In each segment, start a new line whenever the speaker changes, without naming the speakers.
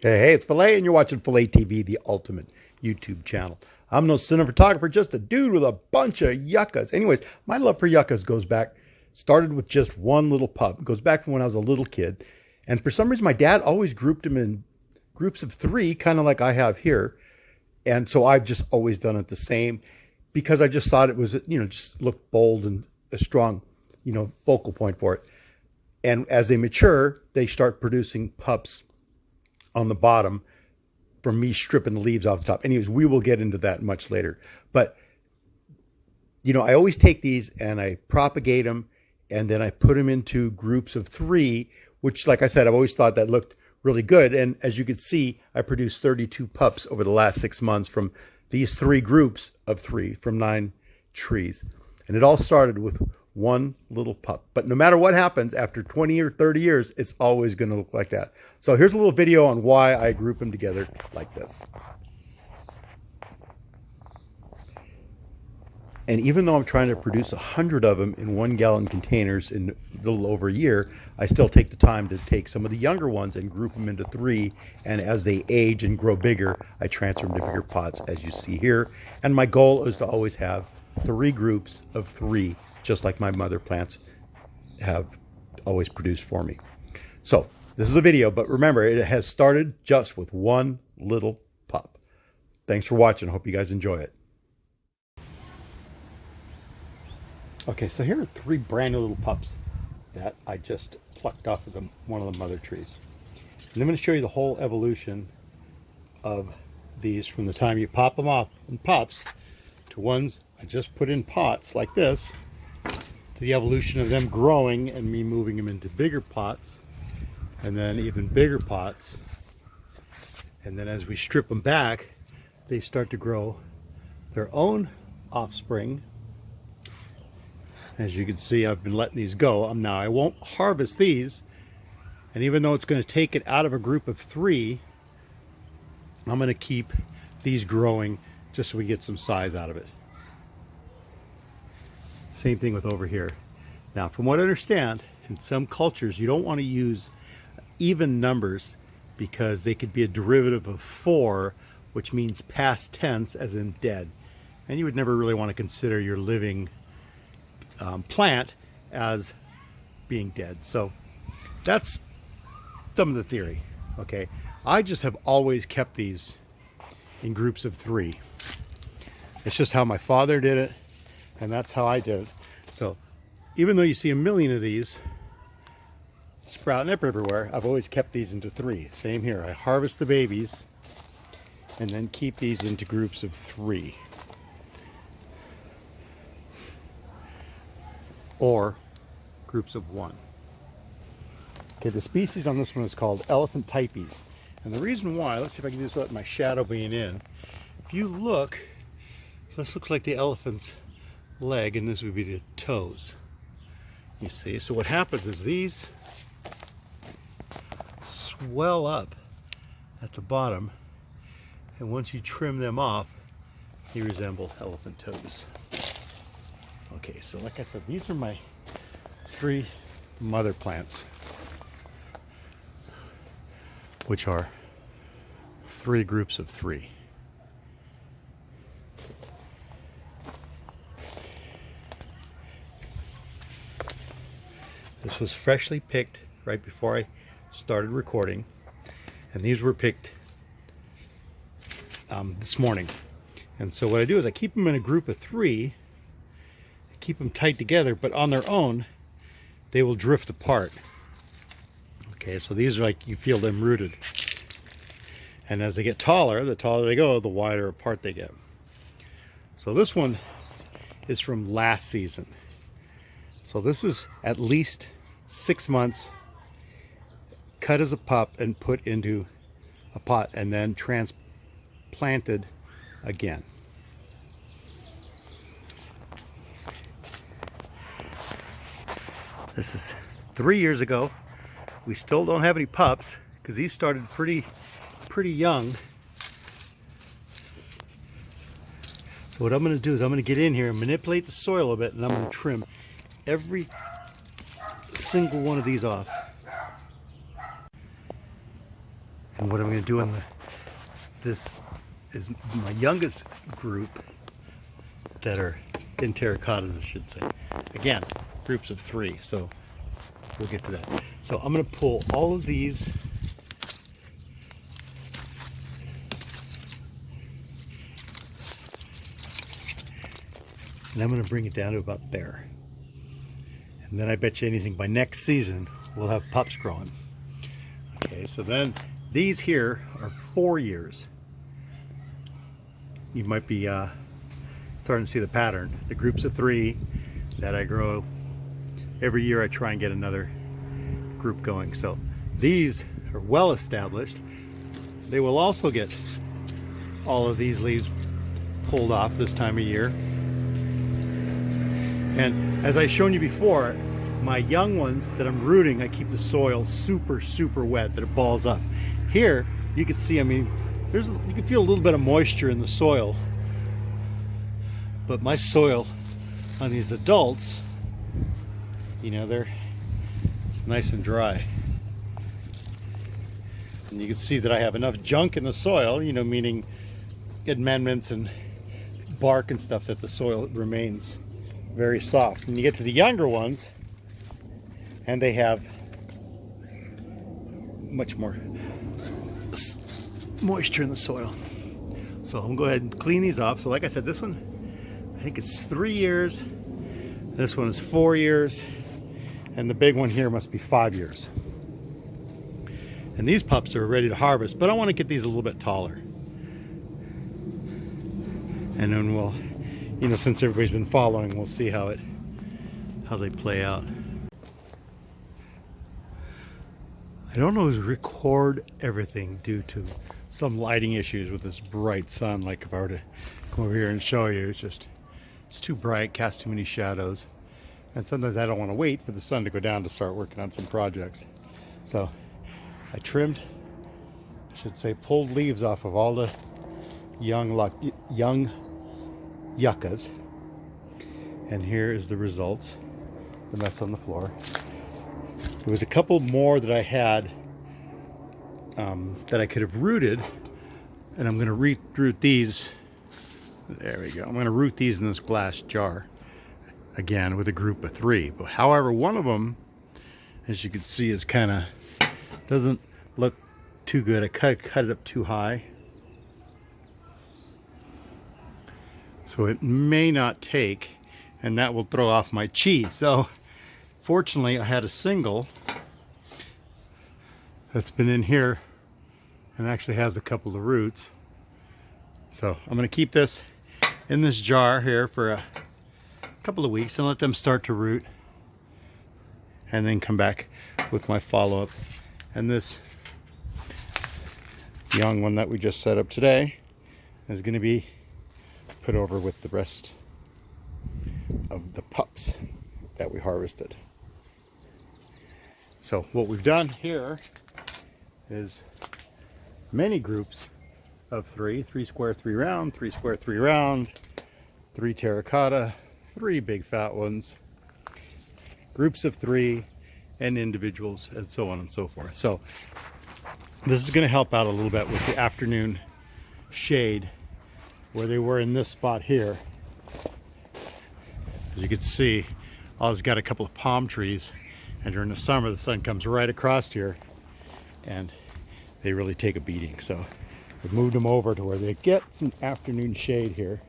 Hey, it's Phila, and you're watching Phila TV, the ultimate YouTube channel. I'm no cinematographer, just a dude with a bunch of yuccas. Anyways, my love for yuccas started with just one little pup. It goes back from when I was a little kid. And for some reason, my dad always grouped them in groups of three, kind of like I have here. And so I've just always done it the same because I just thought it was, just looked bold and a strong, focal point for it. And as they mature, they start producing pups on the bottom from me stripping the leaves off the top. Anyways, we will get into that much later. But, I always take these and I propagate them and then I put them into groups of three, which, like I said, I've always thought that looked really good. And as you can see, I produced 32 pups over the last 6 months from these three groups of three from 9 trees. And it all started with one little pup. But no matter what happens, after 20 or 30 years, it's always going to look like that. So here's a little video on why I group them together like this. And even though I'm trying to produce 100 of them in 1-gallon containers in a little over a year, I still take the time to take some of the younger ones and group them into 3. And as they age and grow bigger, I transfer them to bigger pots, as you see here. And my goal is to always have 3 groups of 3, just like my mother plants have always produced for me. So this is a video, but remember, it has started just with one little pup. Thanks for watching. Hope you guys enjoy it. Okay, so here are 3 brand new little pups that I just plucked off of one of the mother trees. And I'm going to show you the whole evolution of these from the time you pop them off in pups to ones I just put in pots like this, to the evolution of them growing and me moving them into bigger pots and then even bigger pots. And then as we strip them back, they start to grow their own offspring. As you can see, I've been letting these go. Now I won't harvest these, and even though it's going to take it out of a group of 3, I'm going to keep these growing just so we get some size out of it. Same thing with over here. Now, from what I understand, in some cultures you don't want to use even numbers because they could be a derivative of 4, which means past tense, as in dead. And you would never really want to consider your living plant as being dead. So that's some of the theory. Okay, I just have always kept these in groups of 3. It's just how my father did it, and that's how I did it. So even though you see a million of these sprouting up everywhere, I've always kept these into 3. Same here. I harvest the babies and then keep these into groups of 3. Or groups of 1. Okay, the species on this one is called elephantypes. And the reason why, let's see if I can do this without my shadow being in. If you look, this looks like the elephant's leg, and this would be the toes. You see, so what happens is these swell up at the bottom, and once you trim them off, they resemble elephant toes. Okay, so like I said, these are my 3 mother plants, which are 3 groups of 3. This was freshly picked right before I started recording, and these were picked this morning. And so what I do is I keep them in a group of 3, keep them tight together, but on their own they will drift apart. Okay, so these are like, you feel them rooted, and as they get taller, the taller they go, the wider apart they get. So this one is from last season, so this is at least 6 months cut as a pup and put into a pot and then transplanted again. This is 3 years ago. We still don't have any pups because these started pretty young. So what I'm going to do is I'm going to get in here and manipulate the soil a bit, and I'm going to trim every single one of these off. And what I'm going to do this is my youngest group that are in terracottas, I should say. Again, groups of 3, so we'll get to that. So I'm going to pull all of these and I'm going to bring it down to about there. And then I bet you anything by next season we'll have pups growing. Okay, so then these here are 4 years. You might be starting to see the pattern. The groups of 3 that I grow every year, I try and get another group going. So these are well established. They will also get all of these leaves pulled off this time of year. And as I've shown you before, my young ones that I'm rooting, I keep the soil super, super wet, that it balls up. Here, you can see, I mean, you can feel a little bit of moisture in the soil. But my soil on these adults, you know, it's nice and dry. And you can see that I have enough junk in the soil, you know, meaning amendments and bark and stuff, that the soil remains very soft. When you get to the younger ones, and they have much more moisture in the soil. So I'm gonna go ahead and clean these off. So like I said, this one, I think it's 3 years. This one is 4 years. And the big one here must be 5 years. And these pups are ready to harvest, but I want to get these a little bit taller. And then we'll, you know, since everybody's been following, we'll see how they play out. I don't always record everything due to some lighting issues with this bright sun. Like if I were to come over here and show you, it's too bright, casts too many shadows. And sometimes I don't want to wait for the sun to go down to start working on some projects. So I trimmed, I should say, pulled leaves off of all the young yuccas. And here is the results, the mess on the floor. There was a couple more that I had that I could have rooted, and I'm going to root these. There we go. I'm going to root these in this glass jar again with a group of 3. But however, one of them, as you can see, is kind of doesn't look too good. I cut it up too high, so it may not take, and that will throw off my cheese. So fortunately, I had a single that's been in here and actually has a couple of roots. So I'm going to keep this in this jar here for a couple of weeks and let them start to root, and then come back with my follow-up. And this young one that we just set up today is going to be put over with the rest of the pups that we harvested. So what we've done here is many groups of 3 square, 3 round, 3 square, 3 round, 3 terracotta, 3 big fat ones, groups of 3, and individuals, and so on and so forth. So this is going to help out a little bit with the afternoon shade, where they were in this spot here. As you can see, I've got a couple of palm trees, and during the summer the sun comes right across here and they really take a beating. So we've moved them over to where they get some afternoon shade here,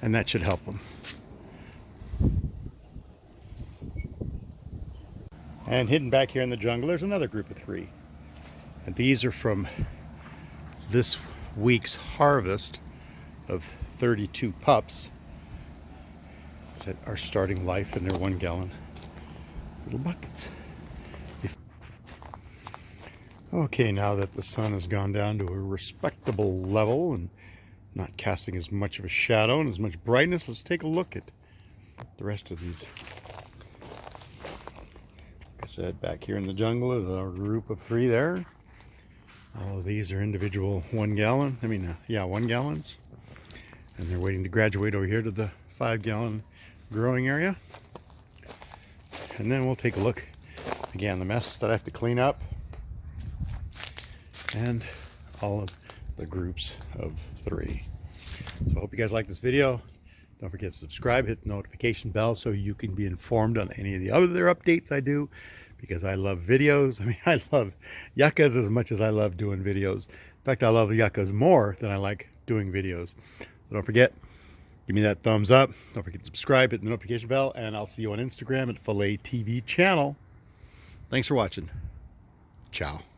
and that should help them. And hidden back here in the jungle, there's another group of 3. And these are from this week's harvest of 32 pups that are starting life in their 1 gallon little buckets. Okay, now that the sun has gone down to a respectable level and not casting as much of a shadow and as much brightness, let's take a look at the rest of these. Like I said, back here in the jungle is our group of 3 there. All of these are individual 1 gallon, 1 gallons. And they're waiting to graduate over here to the 5 gallon growing area. And then we'll take a look again, the mess that I have to clean up. and all of the groups of 3. So I hope you guys like this video. Don't forget to subscribe, hit the notification bell so you can be informed on any of the other updates I do, because I love videos. I mean, I love yuccas as much as I love doing videos. In fact, I love yuccas more than I like doing videos. So don't forget, give me that thumbs up. Don't forget to subscribe, hit the notification bell, and I'll see you on Instagram at Phila TV channel. Thanks for watching. Ciao.